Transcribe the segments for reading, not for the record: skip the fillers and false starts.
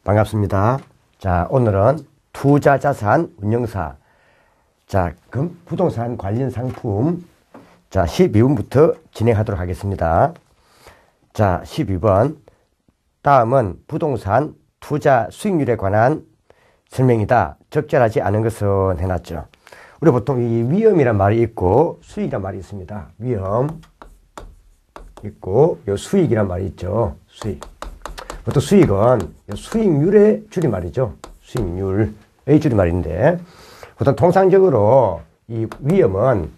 반갑습니다. 자, 오늘은 투자자산 운용사, 자, 부동산 관련 상품, 자, 12번부터 진행하도록 하겠습니다. 자, 12번. 다음은 부동산 투자 수익률에 관한 설명이다. 적절하지 않은 것은 해놨죠. 우리 보통 이 위험이란 말이 있고 수익이란 말이 있습니다. 위험 있고 요 수익이란 말이 있죠. 수익. 보통 수익은 수익률의 줄임말이죠. 수익률의 줄임말인데, 보통 통상적으로 이 위험은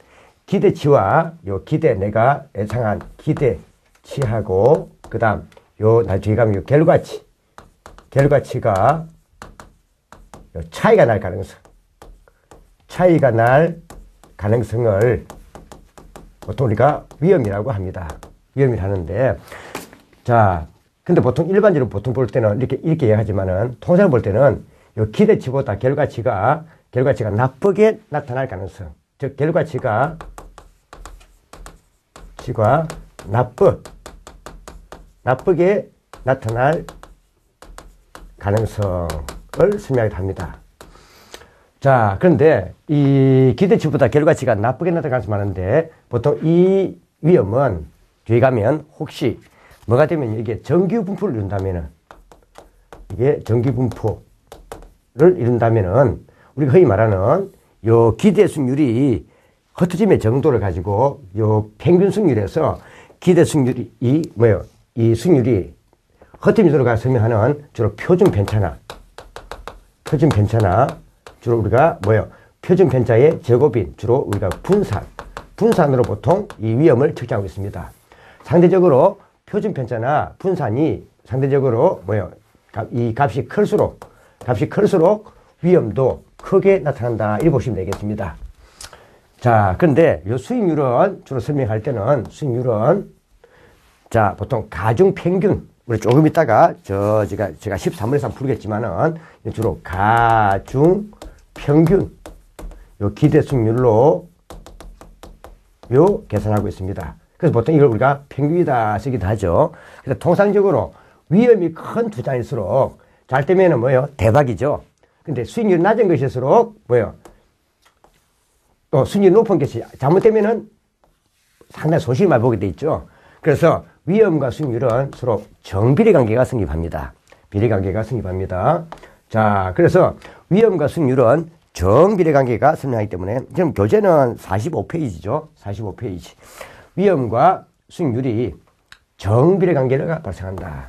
기대치와 요 내가 예상한 기대치하고, 그 다음 요 나중에 가면 요 결과치가 요 차이가 날 가능성을 보통 우리가 위험이라고 합니다. 위험이라 하는데, 자, 근데 보통 일반적으로 볼 때는 이렇게 이야기하지만은, 통상 볼 때는 요 기대치보다 결과치가 나쁘게 나타날 가능성, 즉 결과치가 나쁘게 나타날 가능성을 설명하기도 합니다. 자, 그런데 이 기대치보다 결과치가 나쁘게 나타날 가능성이 많은데, 보통 이 위험은 뒤에 가면 혹시 뭐가 되면 이게 정규 분포를 이룬다면은 우리가 흔히 말하는 요 기대 수익률이 흩어짐의 정도를 가지고 요 평균 수익률에서 기대 수익률이 이 수익률이 흩어짐 정도가 설명하는 주로 표준 편차나 주로 우리가 표준 편차의 제곱인 주로 우리가 분산으로 보통 이 위험을 측정하고 있습니다. 상대적으로 표준 편차나 분산이 상대적으로 이 값이 클수록 위험도 크게 나타난다, 이렇게 보시면 되겠습니다. 자, 그런데 이 수익률은 주로 설명할 때는 자, 보통 가중 평균, 우리 조금 있다가 제가 13번에서 한번 풀겠지만은 주로 가중 평균 요 기대 수익률로 계산하고 있습니다. 그래서 보통 이걸 우리가 평균이다 쓰기도 하죠. 그래서 통상적으로 위험이 큰 투자일수록 잘 되면은 대박이죠. 근데 수익률이 낮은 것일수록 또 수익률이 높은 것이 잘못되면은 상당히 손실을 많이 보게 돼 있죠. 그래서 위험과 수익률은 서로 정비례 관계가 성립합니다. 자, 그래서 위험과 수익률은 정비례 관계가 성립하기 때문에, 지금 교재는 45페이지죠. 45페이지. 위험과 수익률이 정비례 관계가 발생한다.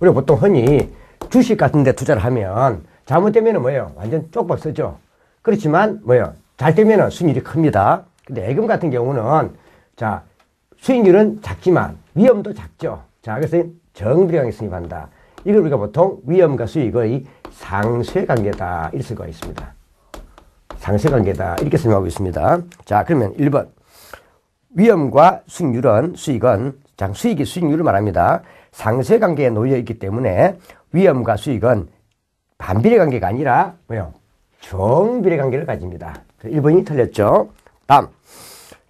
우리가 보통 흔히 주식 같은 데 투자를 하면 잘못되면 완전 쪽박 쓰죠. 그렇지만 잘 되면 수익률이 큽니다. 근데 예금 같은 경우는 자, 수익률은 작지만 위험도 작죠. 자, 그래서 정비례 관계 성립한다. 이걸 우리가 보통 위험과 수익의 상쇄관계다, 이렇게 쓸 수가 있습니다. 상쇄관계다, 이렇게 설명하고 있습니다. 자, 그러면 1번. 위험과 수익은 수익이 수익률을 말합니다. 상쇄관계에 놓여 있기 때문에 위험과 수익은 반비례 관계가 아니라 정비례 관계를 가집니다. 1번이 틀렸죠. 다음.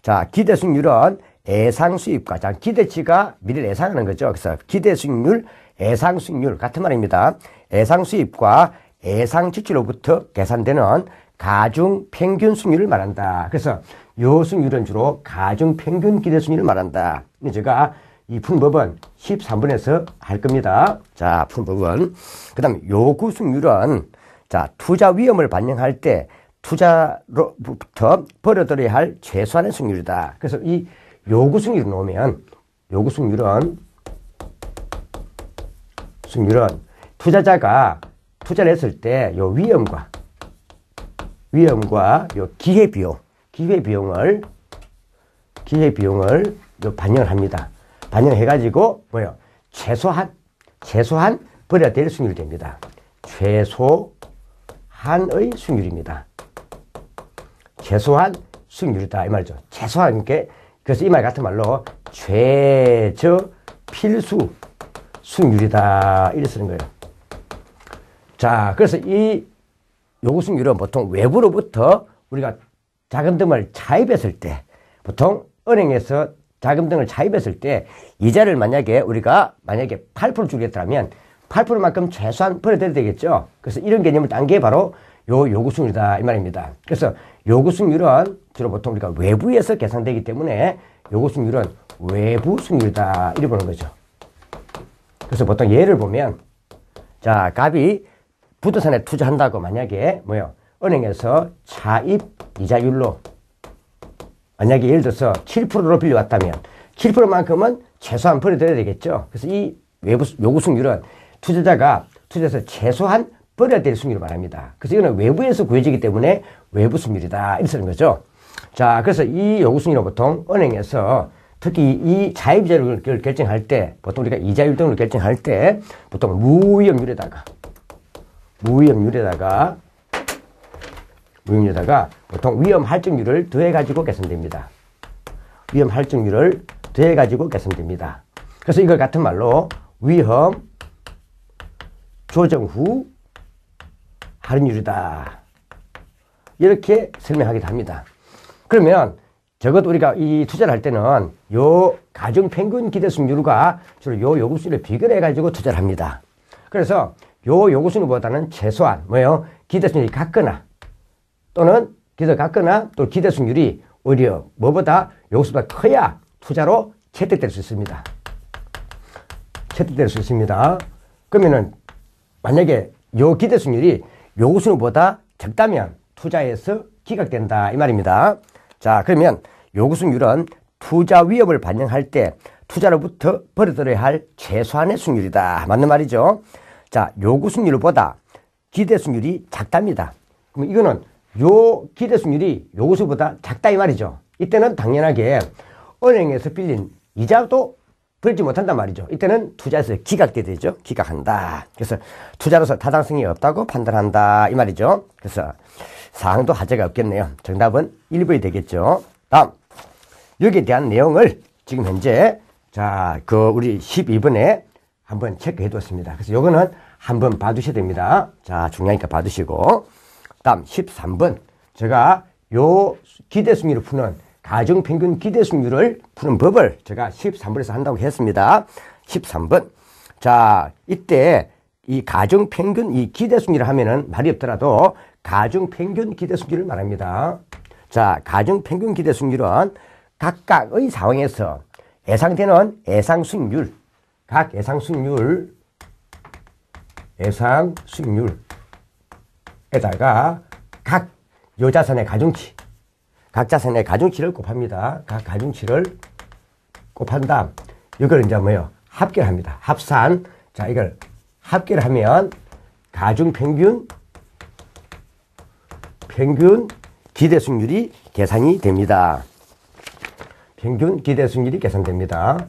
자, 기대 수익률은 예상 수입과, 자, 기대치가 미래를 예상하는 거죠. 그래서 기대 수익률, 예상 수익률 같은 말입니다. 예상 수입과 예상 지출로부터 계산되는 가중 평균 수익률을 말한다. 그래서 요 수익률은 주로 가중 평균 기대 수익률을 말한다. 제가 이 푸는 법은 13번에서 할 겁니다. 자, 푸는 법은. 그 다음에 요구 수익률은, 자, 투자 위험을 반영할 때 투자로부터 벌어들여야 할 최소한의 수익률이다. 그래서 이 요구 수익률을 놓으면, 수익률은 투자자가 투자를 했을 때 요 위험과 요 기회비용을 반영을 합니다. 반영해가지고 최소한 벌어야 될 수익률이 됩니다. 최소한의 수익률입니다. 최소한 수익률이다, 이 말이죠. 최소한 그래서 이 말 같은 말로 최저 필수 수익률이다, 이렇게 쓰는 거예요. 자, 그래서 이 요구 수익률은 보통 외부로부터 우리가 자금 등을 차입했을 때, 보통 은행에서 자금 등을 차입했을 때 이자를 우리가 만약에 8% 주겠다면 8%만큼 최소한 버려야 되겠죠. 그래서 이런 개념을 딴 게 바로 요 요구수익률이다 이 말입니다. 그래서 요구수익률은 주로 보통 우리가 외부에서 계산되기 때문에 요구수익률은 외부 수익률이다 이렇게 보는 거죠. 그래서 보통 예를 보면 자, 갑이 부동산에 투자한다고 만약에 뭐요? 은행에서 차입 이자율로 만약에 예를 들어서 7%로 빌려왔다면 7%만큼은 최소한 버려야 되겠죠. 그래서 이 외부 요구 수익률은 투자자가 투자해서 최소한 버려야 될 수익률을 말합니다. 그래서 이거는 외부에서 구해지기 때문에 외부 수익률이다 이렇게 쓰는 거죠. 자, 그래서 이 요구 수익률은 보통 은행에서 특히 이 차입 이자율을 결정할 때 보통 우리가 이자율 등을 결정할 때 보통 무위험률에다가 보통 위험 할증률을 더해가지고 계산됩니다. 위험 할증률을 더해가지고 계산됩니다. 그래서 이걸 같은 말로 위험 조정 후 할인율이다. 이렇게 설명하기도 합니다. 그러면 적어도 우리가 이 투자를 할 때는 요 가중 평균 기대 수익률과 주로 요 요구 수익률을 비교해가지고 투자를 합니다. 그래서 요 요구 수익률보다는 최소한 뭐예요? 기대 수익률이 같거나 또는 또 기대 수익률이 오히려 뭐보다 요구 수익률보다 커야 투자로 채택될 수 있습니다. 채택될 수 있습니다. 그러면은 만약에 요 기대 수익률이 요구 수익률보다 적다면 투자에서 기각된다 이 말입니다. 자, 그러면 요구 수익률은 투자 위험을 반영할 때 투자로부터 벌어들여야 할 최소한의 수익률이다. 맞는 말이죠. 자, 요구 수익률보다 기대 수익률이 작답니다. 그럼 이거는 요 기대 수익률이 요구 수익률보다 작다 이 말이죠. 이때는 당연하게 은행에서 빌린 이자도 벌지 못한단 말이죠. 이때는 투자에서 기각돼야 되죠. 기각한다. 그래서 투자로서 타당성이 없다고 판단한다 이 말이죠. 그래서 사항도 하자가 없겠네요. 정답은 1번이 되겠죠. 다음 여기에 대한 내용을 지금 현재 자, 우리 12번에 한번 체크해 두었습니다. 그래서 요거는 한번 봐두셔야 됩니다. 자, 중요하니까 봐두시고 다음 13번 제가 요 기대 수익률을 푸는 가중평균 기대 수익률을 푸는 법을 제가 13번에서 한다고 했습니다. 13번 자, 이때 이 가중평균 이 기대 수익률을 하면은 말이 없더라도 가중평균 기대 수익률을 말합니다. 자, 가중평균 기대 수익률은 각각의 상황에서 예상되는 예상 수익률, 각 예상 수익률에다가 각 요 자산의 가중치, 각 자산의 가중치를 곱합니다. 각 가중치를 곱한 다음 이걸 이제 뭐예요? 합계를 합니다. 합산. 자, 이걸 합계를 하면 가중평균 기대 수익률이 계산이 됩니다. 평균 기대 수익률이 계산됩니다.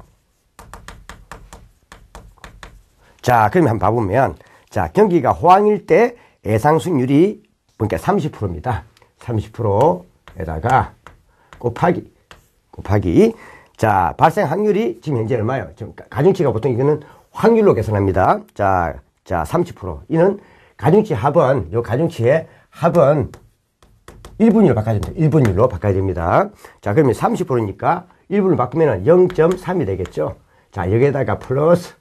자, 그러면 한번 봐보면 자, 경기가 호황일 때 예상 수익률이 그러니까 30%입니다. 30%에다가 곱하기 자, 발생 확률이 지금 현재 얼마예요? 지금 가중치가 보통 이거는 확률로 계산합니다. 자, 30%. 이는 가중치 합은 요 가중치의 합은 1분율로 바꿔야 됩니다. 1분율로 바꿔야 됩니다. 자, 그러면 30%니까 1분을 바꾸면 0.3이 되겠죠. 자, 여기에다가 플러스.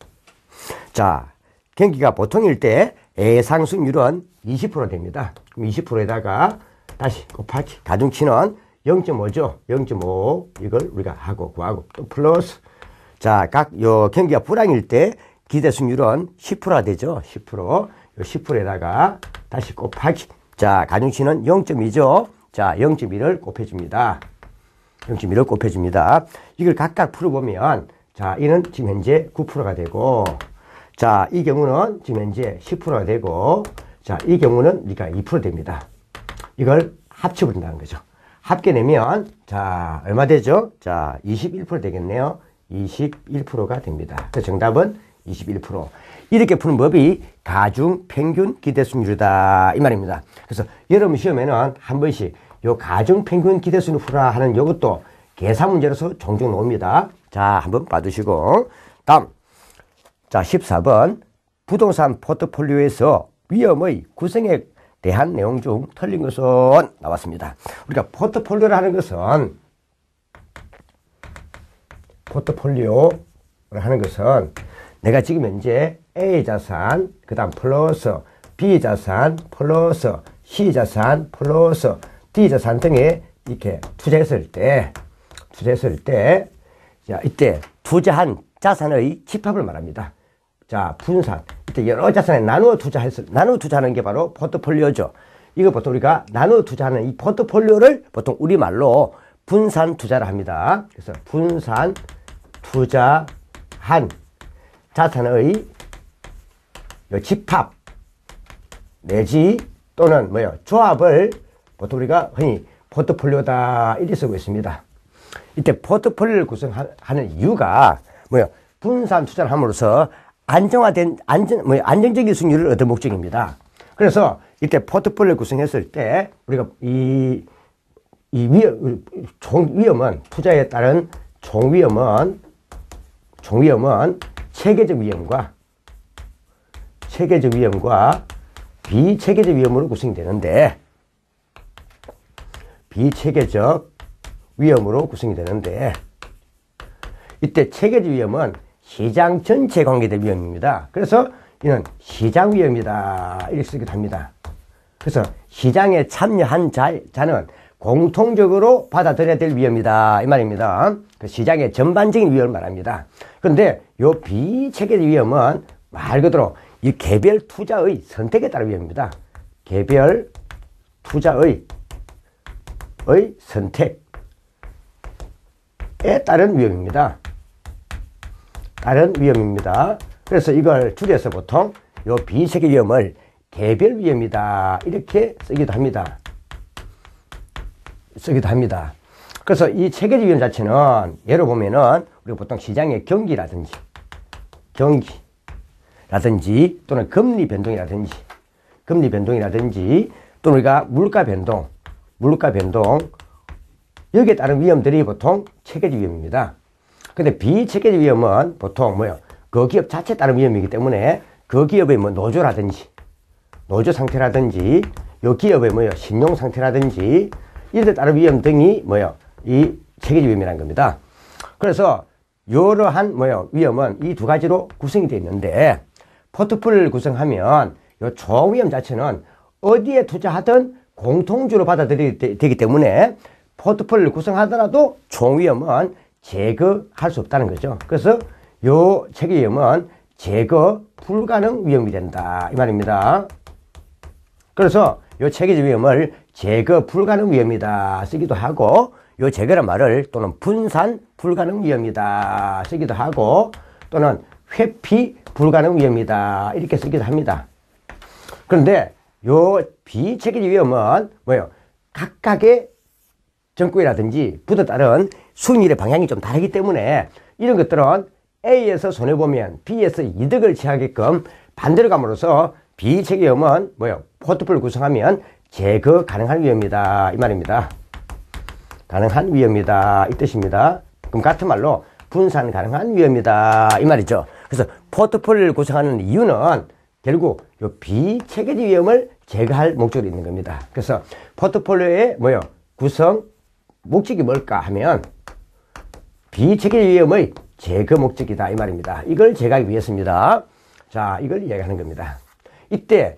자, 경기가 보통일 때 예상 수익률은 20% 됩니다. 그럼 20%에다가 다시 곱하기. 가중치는 0.5죠. 0.5. 이걸 우리가 구하고 또 플러스. 자, 요 경기가 불황일 때 기대 수익률은 10%가 되죠. 10%. 요 10%에다가 다시 곱하기. 자, 가중치는 0.2죠. 자, 0.1을 곱해줍니다. 0.1을 곱해줍니다. 이걸 각각 풀어보면, 자, 이는 지금 현재 9%가 되고, 자, 이 경우는 지금 현재 10%가 되고, 자, 이 경우는 우리가 2% 됩니다. 이걸 합쳐버린다는 거죠. 합계내면, 자, 얼마 되죠? 자, 21% 되겠네요. 21%가 됩니다. 그래서 정답은 21%. 이렇게 푸는 법이 가중 평균 기대 수익률이다 이 말입니다. 그래서 여러분 시험에는 한 번씩 요 가중 평균 기대 수익률 풀라 하는 요것도 계산 문제로서 종종 나옵니다. 자, 한번 봐두시고 다음 자 14번 부동산 포트폴리오에서 위험의 구성에 대한 내용 중 틀린 것은 나왔습니다. 우리가 포트폴리오를 하는 것은 내가 지금 현재 A 자산, 그 다음 플러스 B 자산, 플러스 C 자산, 플러스 D 자산 등에 이렇게 투자했을 때, 자, 이때 투자한 자산의 집합을 말합니다. 자, 분산. 이때 여러 자산에 나누어 투자하는 게 바로 포트폴리오죠. 이거 보통 우리가 나누어 투자하는 이 포트폴리오를 보통 우리말로 분산 투자를 합니다. 그래서 분산 투자한 자산의 집합 내지 또는 조합을 보통 우리가 흔히 포트폴리오다 이렇게 쓰고 있습니다. 이때 포트폴리오를 구성하는 이유가 분산 투자를 함으로써 안정적인 수익률을 얻을 목적입니다. 그래서 이때 포트폴리오를 구성했을 때 우리가 이 위험은 투자에 따른 총위험은 체계적 위험과 비체계적 위험으로 구성되는데 이때 체계적 위험은 시장 전체에 관계된 위험입니다. 그래서 이는 시장 위험이다 이렇게 쓰기도 합니다. 그래서 시장에 참여한 자는 공통적으로 받아들여야 될 위험이다 이 말입니다. 그 시장의 전반적인 위험을 말합니다. 그런데 이 비체계적 위험은 말 그대로 이 개별 투자의 선택에 따른 위험입니다. 개별 투자의 선택에 따른 위험입니다. 그래서 이걸 줄여서 보통 이 비체계 위험을 개별 위험이다 이렇게 쓰기도 합니다. 그래서 이 체계적 위험 자체는 예로 보면은 우리가 보통 시장의 경기라든지 또는 금리 변동이라든지 또는 우리가 물가 변동 여기에 따른 위험들이 보통 체계적 위험입니다. 근데 비체계적 위험은 보통 그 기업 자체에 따른 위험이기 때문에 그 기업의 노조 상태라든지 요 기업의 신용 상태라든지 이런 데 따른 위험 등이 이 체계적 위험이라는 겁니다. 그래서 이러한 위험은 이 두 가지로 구성이 되어 있는데 포트폴리오를 구성하면 요 총위험 자체는 어디에 투자하든 공통주로 받아들이게 되기 때문에 포트폴리오를 구성하더라도 총위험은 제거할 수 없다는 거죠. 그래서 요 체계 위험은 제거 불가능 위험이 된다 이 말입니다. 그래서 요 체계적 위험을 제거 불가능 위험이다 쓰기도 하고 요 제거란 말을 또는 분산 불가능 위험이다 쓰기도 하고 또는 회피 불가능 위험이다 이렇게 쓰기도 합니다. 그런데 요 비체계적 위험은 각각의 정권이라든지 부에 따른 수익률의 방향이 좀 다르기 때문에 이런 것들은 A에서 손해보면 B에서 이득을 취하게끔 반대로 감으로써 비체계 위험은 포트폴리오 구성하면 제거 가능한 위험이다 이 말입니다. 가능한 위험이다 이 뜻입니다. 그럼 같은 말로 분산 가능한 위험이다 이 말이죠. 그래서 포트폴리오를 구성하는 이유는 결국 요 비체계적 위험을 제거할 목적으로 있는 겁니다. 그래서 포트폴리오의 구성 목적이 뭘까 하면 비체계적 위험의 제거 목적이다 이 말입니다. 이걸 제거하기 위해서입니다. 자, 이걸 이야기하는 겁니다. 이때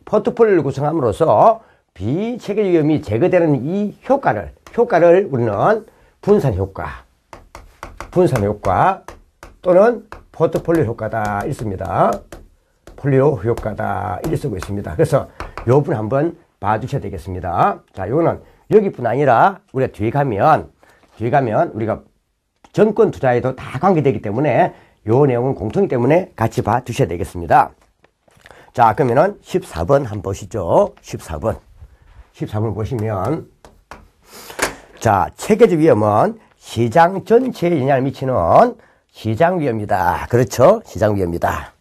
포트폴리오를 구성함으로써 비체계적 위험이 제거되는 이 효과를 우리는 분산 효과 또는 포트폴리오 효과다 있습니다. 폴리오 효과다 이렇게 쓰고 있습니다. 그래서 요 부분 한번 봐주셔야 되겠습니다. 자, 요거는 여기뿐 아니라 우리가 뒤에 가면 우리가 정권 투자에도 다 관계되기 때문에 요 내용은 공통이기 때문에 같이 봐주셔야 되겠습니다. 자, 그러면은 14번 한번 보시죠. 14번 보시면 자, 체계적 위험은 시장 전체에 영향을 미치는 시장 위험이다. 그렇죠? 시장 위험이다.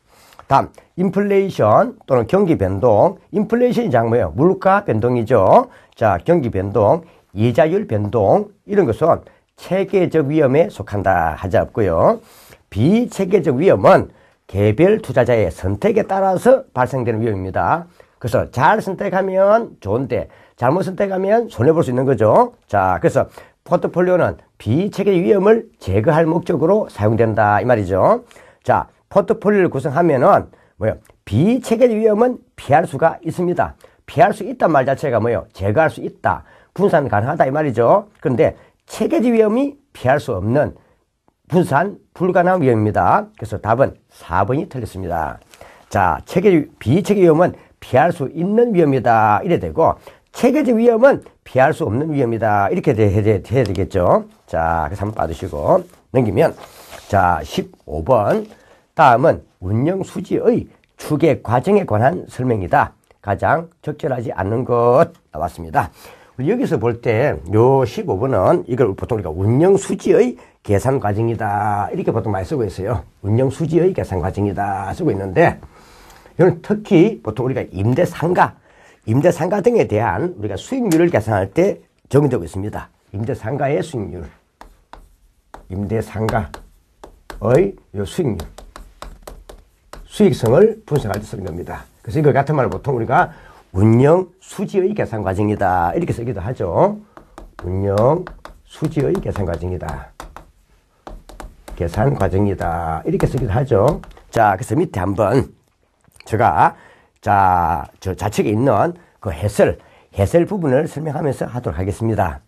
다음, 인플레이션 또는 경기 변동. 인플레이션이 뭐예요? 물가 변동이죠. 자, 경기 변동, 이자율 변동 이런 것은 체계적 위험에 속한다 하지 없고요. 비체계적 위험은 개별 투자자의 선택에 따라서 발생되는 위험입니다. 그래서 잘 선택하면 좋은데 잘못 선택하면 손해볼 수 있는 거죠. 자, 그래서 포트폴리오는 비체계적 위험을 제거할 목적으로 사용된다 이 말이죠. 자, 포트폴리오를 구성하면은 뭐요? 비체계적 위험은 피할 수가 있습니다. 피할 수 있단 말 자체가 뭐요? 제거할 수 있다. 분산 가능하다 이 말이죠. 그런데 체계적 위험이 피할 수 없는 분산 불가능한 위험입니다. 그래서 답은 4번이 틀렸습니다. 자, 비체계 위험은 피할 수 있는 위험이다. 이래 되고, 체계적 위험은 피할 수 없는 위험이다. 이렇게 해야 되겠죠. 자, 그래서 한번 봐주시고, 넘기면, 자, 15번. 다음은 운영 수지의 추계 과정에 관한 설명이다. 가장 적절하지 않는 것 나왔습니다. 여기서 볼 때, 요 15번은 이걸 보통 우리가 운영 수지의 계산 과정이다. 이렇게 보통 많이 쓰고 있어요. 운영 수지의 계산 과정이다. 쓰고 있는데, 이건 특히 보통 우리가 임대상가 등에 대한 우리가 수익률을 계산할 때 적용되고 있습니다. 임대상가의 수익률. 임대상가의 요 수익률. 수익성을 분석할 때 쓰는 겁니다. 그래서 이거 같은 말을 보통 우리가 운영 수지의 계산 과정이다. 이렇게 쓰기도 하죠. 운영 수지의 계산 과정이다. 계산 과정이다. 이렇게 쓰기도 하죠. 자, 그래서 밑에 한번 제가 저 좌측에 있는 그 해설 부분을 설명하면서 하도록 하겠습니다.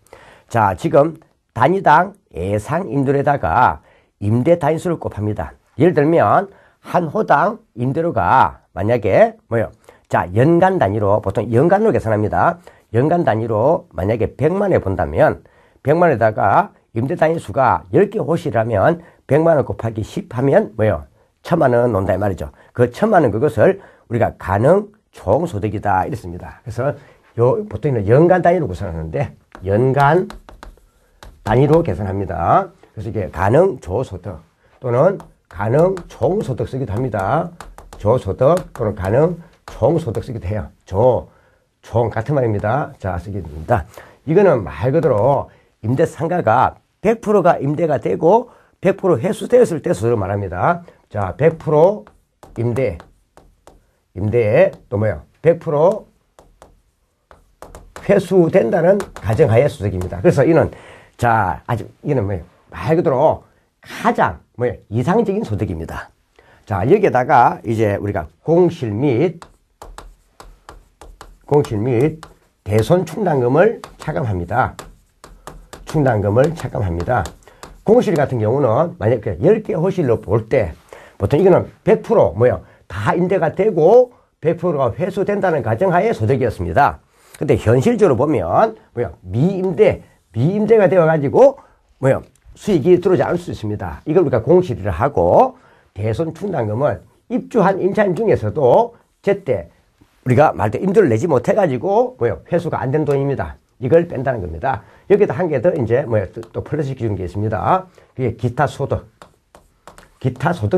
자, 지금 단위당 예상 임대료에다가 임대 단위수를 곱합니다. 예를 들면 한 호당 임대료가 만약에 뭐요? 자, 연간 단위로 보통 연간으로 계산합니다. 연간 단위로 만약에 100만에 본다면 100만에다가 임대 단위수가 10개 호실이라면 100만원 곱하기 10 하면 뭐요? 1000만원 논다 이 말이죠. 그 1000만원 그것을 우리가 가능 총소득이다 이랬습니다. 그래서 보통은 연간 단위로 구성하는데 연간 단위로 계산합니다. 그래서 이게 가능 조소득 또는 가능 총소득 쓰기도 합니다. 조소득 또는 가능 총소득 쓰기도 해요. 총 같은 말입니다. 자, 쓰기도 합니다. 이거는 말 그대로 임대상가가 100%가 임대가 되고 100% 회수되었을 때 수를 말합니다. 자, 100% 임대에 또 뭐요? 100% 회수된다는 가정하에 수득입니다. 그래서 이는 이는 뭐예요? 말 그대로 가장 뭐예요? 이상적인 소득입니다. 자, 여기에다가 이제 우리가 공실 및 대손 충당금을 차감합니다. 공실 같은 경우는 만약에 10개 호실로 볼 때 보통 이거는 100% 뭐예요? 다 임대가 되고 100%가 회수된다는 가정하에 소득이었습니다. 근데 현실적으로 보면 뭐예요? 미임대가 되어가지고 뭐예요? 수익이 들어오지 않을 수 있습니다. 이걸 우리가 공실을 하고 대손 충당금은 입주한 임차인 중에서도 제때 우리가 말대 임대를 내지 못해가지고 뭐예요? 회수가 안 된 돈입니다. 이걸 뺀다는 겁니다. 여기다 한 개 더 이제 뭐예요? 또 플러스 시켜준 게 있습니다. 그게 기타 소득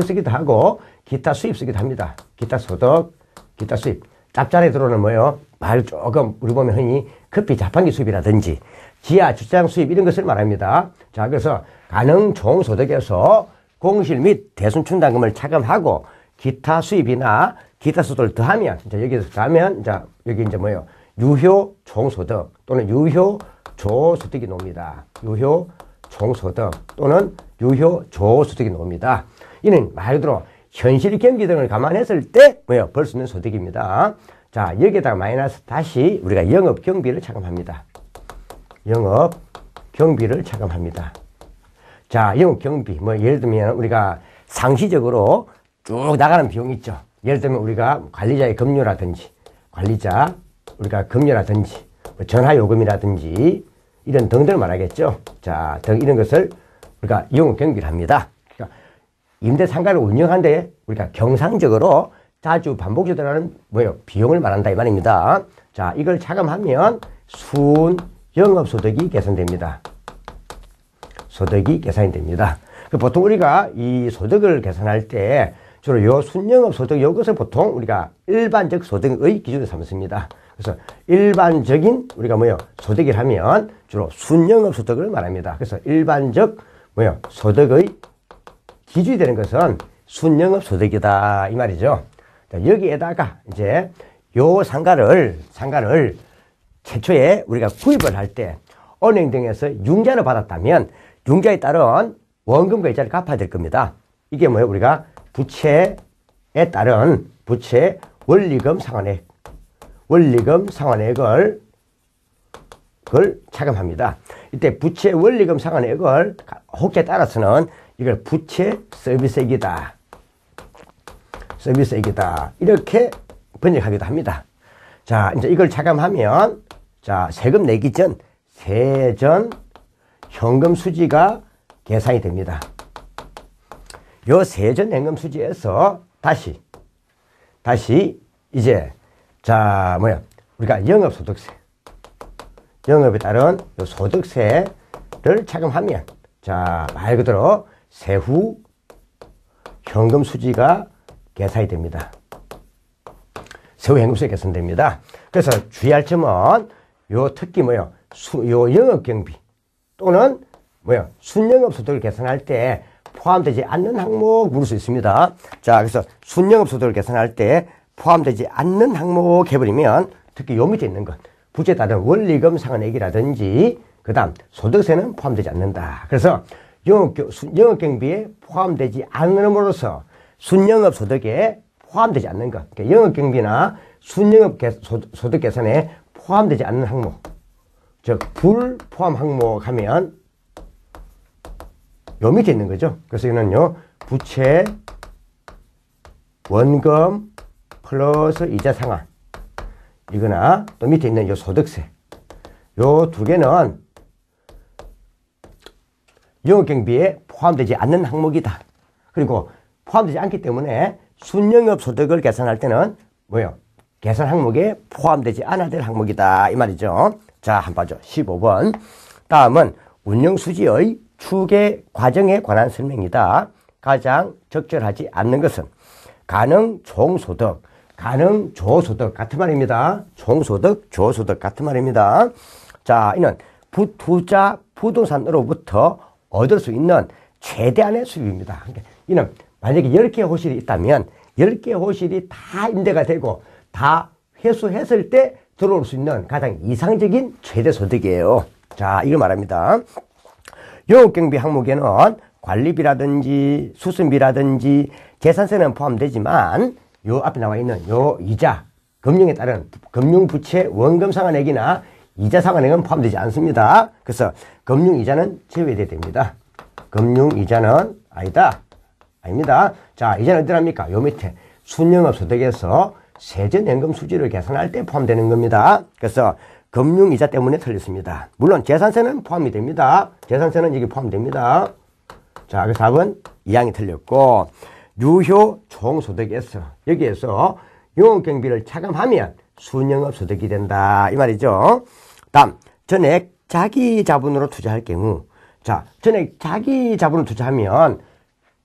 쓰기도 하고 기타 수입 쓰기도 합니다. 기타 소득, 기타 수입. 짭짤하게 들어오는 뭐예요? 말 조금 우리 보면 흔히 커피 자판기 수입이라든지 지하 주차장 수입 이런 것을 말합니다. 자, 그래서 가능 총소득에서 공실 및 대손 충당금을 차감하고 기타 수입이나 기타 소득을 더하면 여기서 더하면 여기 이제 뭐예요? 유효 총소득 또는 유효 조소득이 나옵니다. 유효 총소득 또는 유효 조소득이 나옵니다. 이는 말 그대로 현실 경기 등을 감안했을 때 뭐예요? 벌 수 있는 소득입니다. 자, 여기에다가 마이너스 다시 우리가 영업 경비를 차감합니다. 영업 경비를 차감합니다. 자, 영업 경비 예를 들면 우리가 상시적으로 쭉 나가는 비용이 있죠. 예를 들면 우리가 관리자의 급료라든지 전화 요금이라든지 이런 등등을 말하겠죠. 자, 이런 것을 우리가 영업 경비를 합니다. 그러니까 임대상가를 운영하는데 우리가 경상적으로 자주 반복적으로 들어가는 비용을 말한다 이 말입니다. 자, 이걸 차감하면 순 영업소득이 계산됩니다. 소득이 계산이 됩니다. 보통 우리가 이 소득을 계산할 때 주로 요 순영업소득 요것을 보통 우리가 일반적 소득의 기준으로 삼습니다. 그래서 일반적인 우리가 소득을 하면 주로 순영업소득을 말합니다. 그래서 일반적 소득의 기준이 되는 것은 순영업소득이다 이 말이죠. 자, 여기에다가 이제 요 상가를 최초에 우리가 구입을 할 때 은행 등에서 융자를 받았다면 융자에 따른 원금과 이자를 갚아야 될 겁니다. 이게 우리가 부채에 따른 부채 원리금 상환액을 차감합니다. 이때 부채 원리금 상환액을 혹에 따라서는 이걸 부채 서비스액이다. 이렇게 번역하기도 합니다. 자, 이제 이걸 차감하면, 자, 세금 내기 전 세전 현금 수지가 계산이 됩니다. 요 세전 현금 수지에서 다시 이제, 자, 우리가 영업에 따른 요 소득세를 차감하면, 자, 말 그대로 세후 현금 수지가 계산이 됩니다. 세후 현금 수지 계산됩니다. 그래서 주의할 점은 요 특히 요 영업경비 또는 순영업 소득을 계산할 때 포함되지 않는 항목 물을 수 있습니다. 자, 그래서 순영업 소득을 계산할 때 포함되지 않는 항목 해버리면 특히 요 밑에 있는 것 부채에 따른 원리금 상환액이라든지 그 다음 소득세는 포함되지 않는다. 그래서 영업경비에 포함되지 않음으로써 순영업 소득에 포함되지 않는 것, 그러니까 영업경비나 순영업 소득 계산에 포함되지 않는 항목, 즉 불포함 항목 하면 요 밑에 있는 거죠. 그래서 이거는요 부채 원금 플러스 이자 상환, 이거나 또 밑에 있는 요 소득세, 요 두 개는 영업경비에 포함되지 않는 항목이다. 그리고 포함되지 않기 때문에 순영업 소득을 계산할 때는 계산 항목에 포함되지 않아야 될 항목이다. 이 말이죠. 자, 한번 봐줘. 15번. 다음은 운영수지의 추계 과정에 관한 설명이다. 가장 적절하지 않는 것은 가능 총소득, 가능 조소득 같은 말입니다. 총소득, 조소득 같은 말입니다. 자, 이는 투자 부동산으로부터 얻을 수 있는 최대한의 수입입니다. 그러니까 이는 만약에 10개 호실이 있다면 10개 호실이 다 임대가 되고 다 회수했을 때 들어올 수 있는 가장 이상적인 최대 소득이에요. 자, 이걸 말합니다. 영업경비 항목에는 관리비라든지 수수비라든지 재산세는 포함되지만 요 앞에 나와 있는 요 이자, 금융에 따른 금융부채 원금 상환액이나 이자 상환액은 포함되지 않습니다. 그래서 금융이자는 제외돼야 됩니다. 금융이자는 아닙니다. 자, 이자는 어디랍니까? 요 밑에 순영업 소득에서 세전연금 수지를 계산할 때 포함되는 겁니다. 그래서 금융이자 때문에 틀렸습니다. 물론 재산세는 포함이 됩니다. 재산세는 여기 포함됩니다. 자, 그래서 답은 2항이 틀렸고, 유효 총소득에서 여기에서 영업경비를 차감하면 순영업 소득이 된다. 이 말이죠. 다음, 전액 자기 자본으로 투자할 경우, 자, 전액 자기 자본으로 투자하면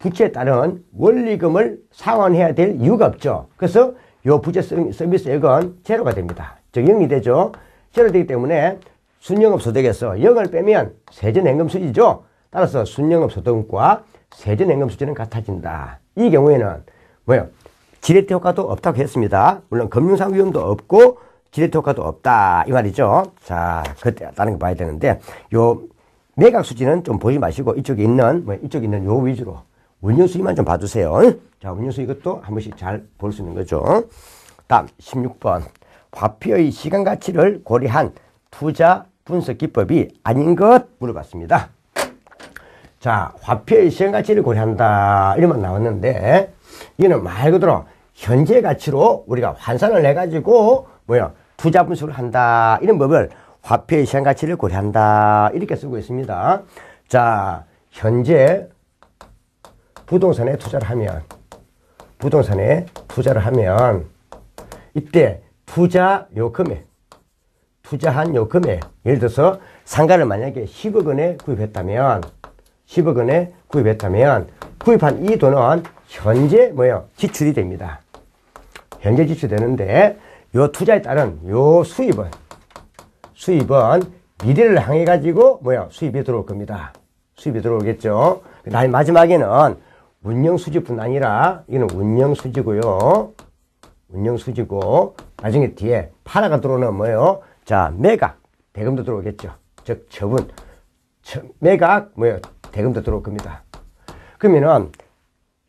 부채에 따른 원리금을 상환해야 될 이유가 없죠. 그래서 요 부채 서비스액은 제로가 됩니다. 즉 0이 되죠. 제로 되기 때문에 순영업 소득에서 0을 빼면 세전연금 수지죠. 따라서 순영업 소득과 세전연금 수지는 같아진다. 이 경우에는 지렛대 효과도 없다고 했습니다. 물론 금융상 위험도 없고 지렛대 효과도 없다 이 말이죠. 자, 그때 다른 거 봐야 되는데 요 매각 수지는 좀 보지 마시고 이쪽에 있는 요 위주로 운영수익만 좀 봐주세요. 자, 운영수익 이것도 한 번씩 잘 볼 수 있는 거죠. 다음 16번. 화폐의 시간 가치를 고려한 투자 분석 기법이 아닌 것 물어봤습니다. 자, 화폐의 시간 가치를 고려한다 이러면 나왔는데 이거는 말 그대로 현재 가치로 우리가 환산을 해가지고 투자 분석을 한다 이런 법을 화폐의 시간 가치를 고려한다 이렇게 쓰고 있습니다. 자, 현재 부동산에 투자를 하면 이때 투자한 요 금액 예를 들어서 상가를 만약에 10억 원에 구입했다면 구입한 이 돈은 현재 지출이 됩니다. 현재 지출되는데 요 투자에 따른 요 수입은 미래를 향해 가지고 수입이 들어올 겁니다. 수입이 들어오겠죠. 마지막에는 운영수지뿐 아니라 이거는 운영수지고 나중에 뒤에 팔아가 들어오는 자, 매각 대금도 들어오겠죠. 즉 매각 대금도 들어올 겁니다. 그러면은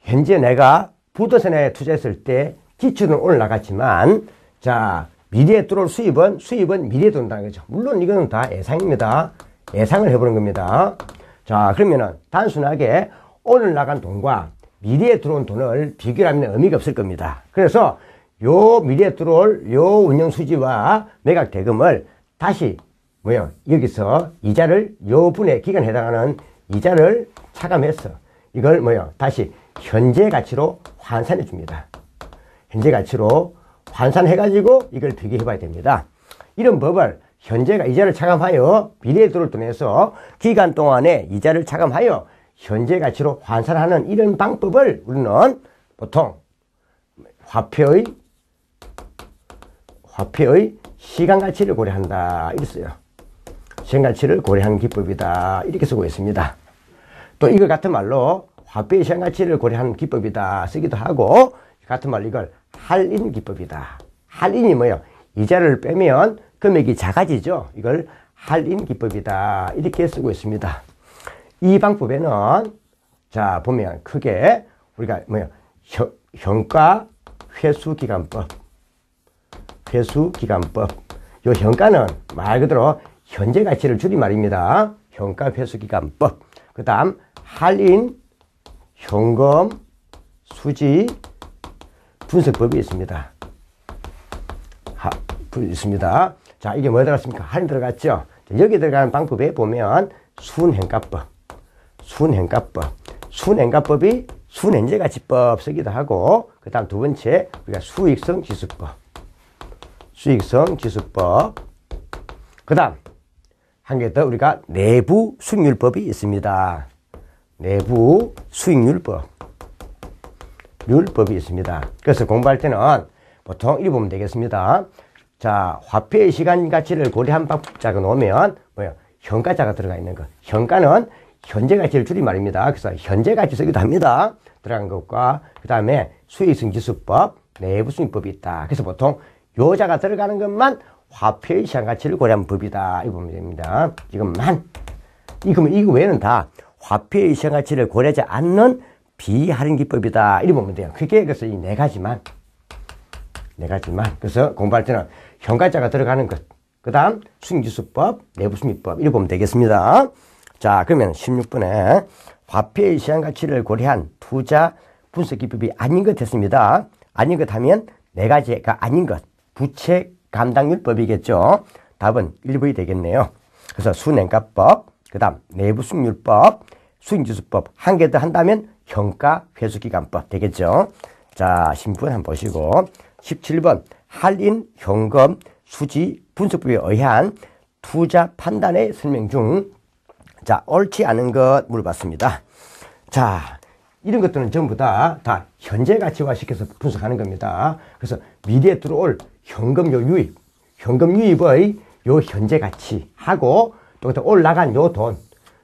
현재 내가 부동산에 투자했을 때 지출은 올라갔지만, 자, 미래에 들어올 수입은 미래에 들어온다는 거죠. 물론 이거는 다 예상입니다. 예상을 해보는 겁니다. 자, 그러면은 단순하게 오늘 나간 돈과 미래에 들어온 돈을 비교하면 의미가 없을 겁니다. 그래서 요 미래에 들어올 요 운영 수지와 매각 대금을 다시 여기서 이자를 요 분의 기간에 해당하는 이자를 차감해서 이걸 다시 현재 가치로 환산해 줍니다. 현재 가치로 환산해가지고 이걸 비교해 봐야 됩니다. 이런 법을 현재가 이자를 차감하여 미래에 들어올 돈에서 기간 동안에 이자를 차감하여 현재 가치로 환산하는 이런 방법을 우리는 보통 화폐의 시간 가치를 고려한다 이랬어요. 시간 가치를 고려하는 기법이다 이렇게 쓰고 있습니다. 또 이거 같은 말로 화폐의 시간 가치를 고려하는 기법이다 쓰기도 하고, 같은 말로 이걸 할인 기법이다. 할인이 이자를 빼면 금액이 작아지죠. 이걸 할인 기법이다 이렇게 쓰고 있습니다. 이 방법에는 자 보면 크게 우리가 현가 회수기간법, 요 현가는 말 그대로 현재 가치를 줄인 말입니다. 현가 회수기간법. 그 다음 할인 현금 수지 분석법이 있습니다. 있습니다. 자, 이게 뭐 들어갔습니까? 할인 들어갔죠? 여기 들어가는 방법에 보면 순행가법, 순행가법이 순현재가치법 쓰기도 하고, 그 다음 두 번째 우리가 수익성지수법, 그 다음 한 개 더 우리가 내부 수익률법이 있습니다. 내부 수익률법이 있습니다. 그래서 공부할 때는 보통 이렇게 보면 되겠습니다. 자, 화폐의 시간 가치를 고려한 방법자가 놓으면 현가자가 들어가 있는 것. 현가는 현재 가치를 줄인 말입니다. 그래서 현재 가치 쓰기도 합니다. 들어간 것과 그 다음에 수익성지수법, 내부 수익법이 있다. 그래서 보통 요자가 들어가는 것만 화폐의 시간 가치를 고려한 법이다. 이거 보면 됩니다. 이거 외에는 다 화폐의 시간 가치를 고려하지 않는 비할인 기법이다. 이렇게 보면 돼요. 그게 그래서 이 네 가지만. 그래서 공부할 때는 현가자가 들어가는 것, 그 다음 수익지수법, 내부수익법 이렇게 보면 되겠습니다. 자, 그러면 16번에 화폐의 시장 가치를 고려한 투자 분석 기법이 아닌 것 했습니다. 아닌 것 하면 네 가지가 아닌 것, 부채 감당률법이겠죠. 답은 1번이 되겠네요. 그래서 순행가법, 그 다음 내부수익률법, 수익지수법 한 개 더 한다면 현가회수기간법 되겠죠. 자, 16번 한번 보시고 17번 할인 현금 수지 분석법에 의한 투자 판단의 설명 중 자, 옳지 않은 것 물어봤습니다. 자, 이런 것들은 전부 다 현재 가치화 시켜서 분석하는 겁니다. 그래서 미래에 들어올 현금 유입의 요 현재 가치하고 또 올라간 요 돈,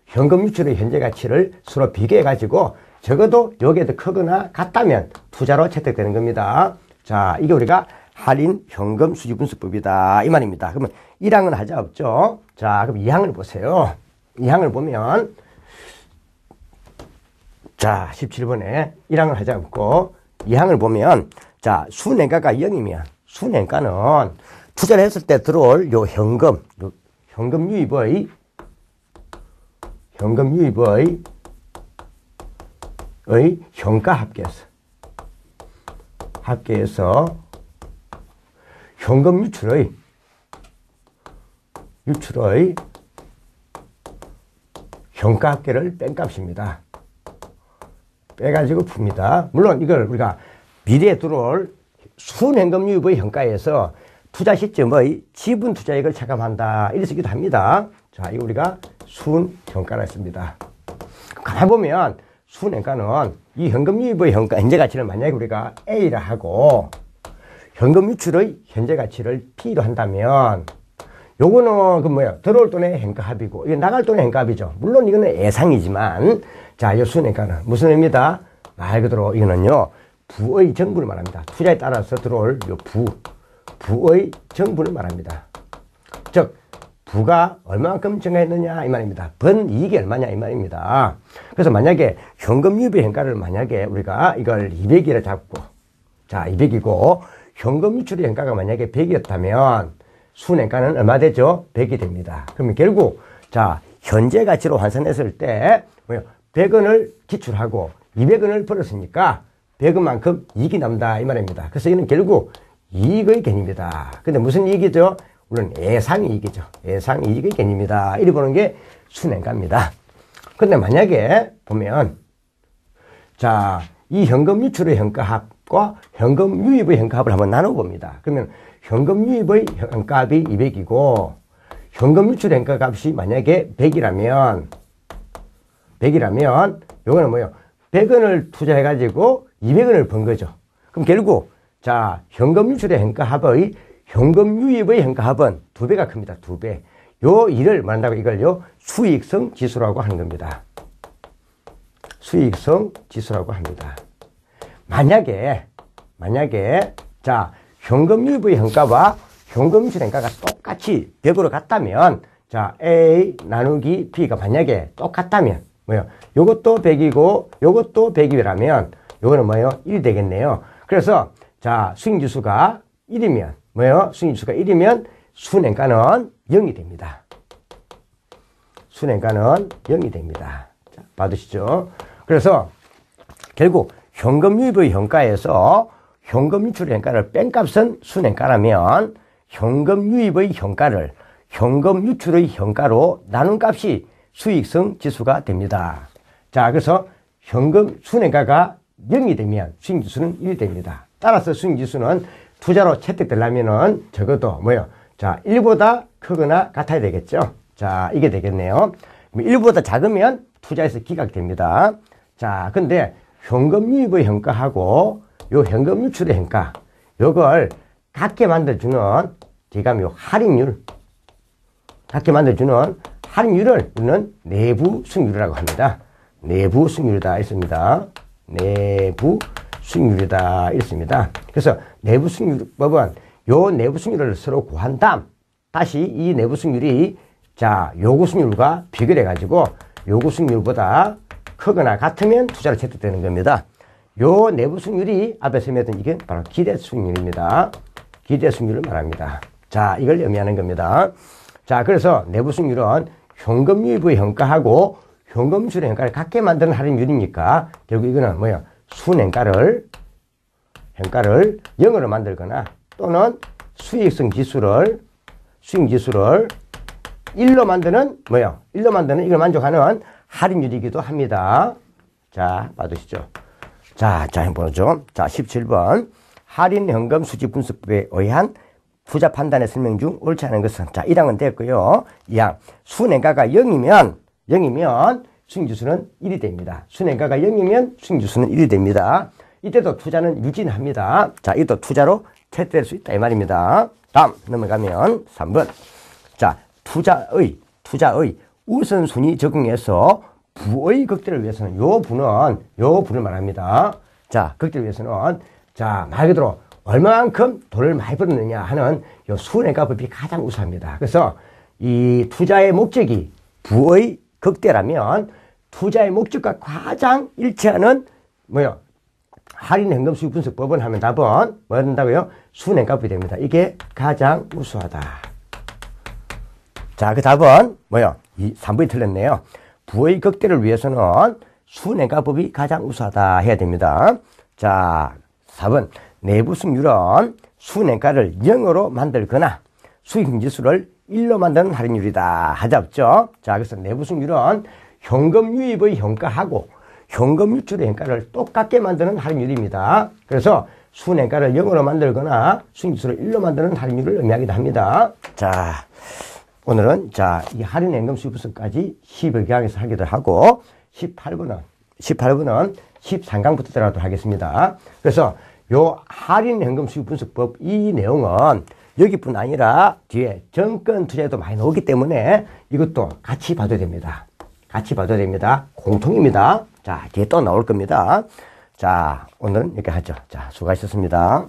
현금 유출의 현재 가치를 서로 비교해 가지고 적어도 요게 더 크거나 같다면 투자로 채택되는 겁니다. 자, 이게 우리가 할인 현금 수지 분석법이다 이 말입니다. 그러면 1항은 하자 없죠. 자, 그럼 2항을 보세요. 2항을 보면 자, 17번에 1항을 하자 없고 2항을 보면 자, 순행가가 0이면 순행가는 투자를 했을 때 들어올 요 현금 유입의 현가 합계해서 현금 유출의 현가 합계를 뺀 값입니다. 빼가지고 풉니다. 물론 이걸 우리가 미래에 들어올 순현금 유입의 현가에서 투자 시점의 지분 투자액을 차감한다 이렇게 쓰기도 합니다. 자, 이거 우리가 순현가라 했습니다. 가만 보면 순현가는 이 현금 유입의 현재 가치를 만약에 우리가 A라 하고 현금 유출의 현재 가치를 T로 한다면 요거는 들어올 돈의 현가합이고 이거 나갈 돈의 현가합이죠. 물론 이거는 예상이지만 자, 이 순현가는 무슨 의미다? 말 그대로 이거는요 부의 정분을 말합니다. 투자에 따라서 들어올 요 부의 정분을 말합니다. 즉 부가 얼마만큼 증가했느냐 이 말입니다. 번 이익이 얼마냐 이 말입니다. 그래서 만약에 현금 유입의 현가를 만약에 우리가 이걸 200이라 잡고, 자 200이고 현금 유출의 현가가 만약에 100이었다면 순행가는 얼마 되죠? 100이 됩니다. 그러면 결국 자 현재 가치로 환산했을 때 100원을 기출하고 200원을 벌었으니까 100원만큼 이익이 남다 이 말입니다. 그래서 이는 결국 이익의 개념이다. 근데 무슨 이익이죠? 물론 예상이익이죠. 예상이익의 개념이다. 이리 보는 게 순행가입니다. 근데 만약에 보면 자 이 현금 유출의 현가합과 현금 유입의 현가합을 한번 나눠봅니다. 그러면 현금 유입의 현가합이 200이고 현금 유출의 현가값이 만약에 100이라면 요거는 뭐예요? 100원을 투자해가지고 200원을 번 거죠. 그럼 결국 자 현금 유출의 현가합의 현금 유입의 현가합은 2배가 큽니다. 2배. 요 일을 말한다고 이걸요 수익성 지수라고 하는 겁니다. 수익성 지수라고 합니다. 만약에 자 현금 유입의 현가와 현금 유출 현가가 똑같이 100으로 같다면 자 A 나누기 B가 만약에 똑같다면 뭐요? 요것도 100이고 요것도 100이라면 요거는 뭐예요? 1이 되겠네요. 그래서 자 수익지수가 1이면 뭐예요? 수익지수가 1이면 순행가는 0이 됩니다. 순행가는 0이 됩니다. 자, 받으시죠? 그래서 결국 현금 유입의 현가에서 현금 유출의 현가를 뺀 값은 순행가라면 현금 유입의 현가를 현금 유출의 현가로 나눈 값이 수익성 지수가 됩니다. 자, 그래서 현금 순행가가 0이 되면 수익지수는 1이 됩니다. 따라서 수익지수는 투자로 채택되려면은 적어도 뭐요? 자, 1보다 크거나 같아야 되겠죠? 자, 이게 되겠네요. 1보다 작으면 투자에서 기각됩니다. 자, 근데 현금 유입의 현가하고 요 현금 유출의 현가, 요걸 같게 만들어주는 제가 요 할인율, 같게 만들어주는 할인율을 우리는 내부 수익률이라고 합니다. 내부 수익률이다 있습니다. 내부 수익률이다 있습니다. 그래서 내부 수익률법은 요 내부 수익률을 서로 구한 다음 다시 이 내부 수익률이 자 요구 수익률과 비교해 가지고 요구 수익률보다 크거나 같으면 투자를 채택되는 겁니다. 요 내부 수익률이 앞에 설명했던 이게 바로 기대 수익률입니다. 기대 수익률을 말합니다. 자, 이걸 의미하는 겁니다. 자, 그래서 내부 수익률은 현금 유입의 현가하고 현금 유출의 현가를 같게 만드는 할인율이니까 결국 이거는 뭐예요? 순행가를 0으로 만들거나 또는 수익성 지수를 수익지수를 1로 만드는 뭐예요? 1로 만드는 이걸 만족하는 할인율이기도 합니다. 자, 봐두시죠. 자, 한번 보죠. 자, 17번. 할인 현금 수지 분석법에 의한 투자 판단의 설명 중 옳지 않은 것은 자, 1항은 됐고요. 2항. 순행가가 0이면 수익지수는 1이 됩니다. 순행가가 0이면 수익지수는 1이 됩니다. 이때도 투자는 유진합니다. 자, 이것도 투자로 채택될 수 있다 이 말입니다. 다음 넘어가면 3번. 자, 투자의 우선순위 적용해서 부의 극대를 위해서는 요 부를 말합니다. 자, 극대를 위해서는 자, 말 그대로 얼마만큼 돈을 많이 벌었느냐 하는 요 순행가법이 가장 우수합니다. 그래서 이 투자의 목적이 부의 극대라면 투자의 목적과 가장 일치하는 뭐요? 할인 현금 수익 분석법은 하면 답은 뭐야 된다고요? 순행가법이 됩니다. 이게 가장 우수하다. 자, 그 답은 뭐요? 3번이 틀렸네요. 부의 극대를 위해서는 순행가법이 가장 우수하다 해야 됩니다. 자, 4번. 내부 수익률은 순행가를 0으로 만들거나 수익지수를 1로 만드는 할인율이다. 하잡죠? 자, 그래서 내부 수익률은 현금 유입의 현가하고 현금 유출의 현가를 똑같게 만드는 할인율입니다. 그래서 순행가를 0으로 만들거나 수익지수를 1로 만드는 할인율을 의미하기도 합니다. 자, 오늘은 자, 이 할인 현금 수익 분석까지 12강에서 하기도 하고 18번은 13강부터 들어가도록 하겠습니다. 그래서 요 할인 현금 수익 분석법 이 내용은 여기뿐 아니라 뒤에 정권 투자에도 많이 나오기 때문에 이것도 같이 봐도 됩니다. 같이 봐도 됩니다. 공통입니다. 자, 뒤에 또 나올 겁니다. 자, 오늘은 이렇게 하죠. 자, 수고하셨습니다.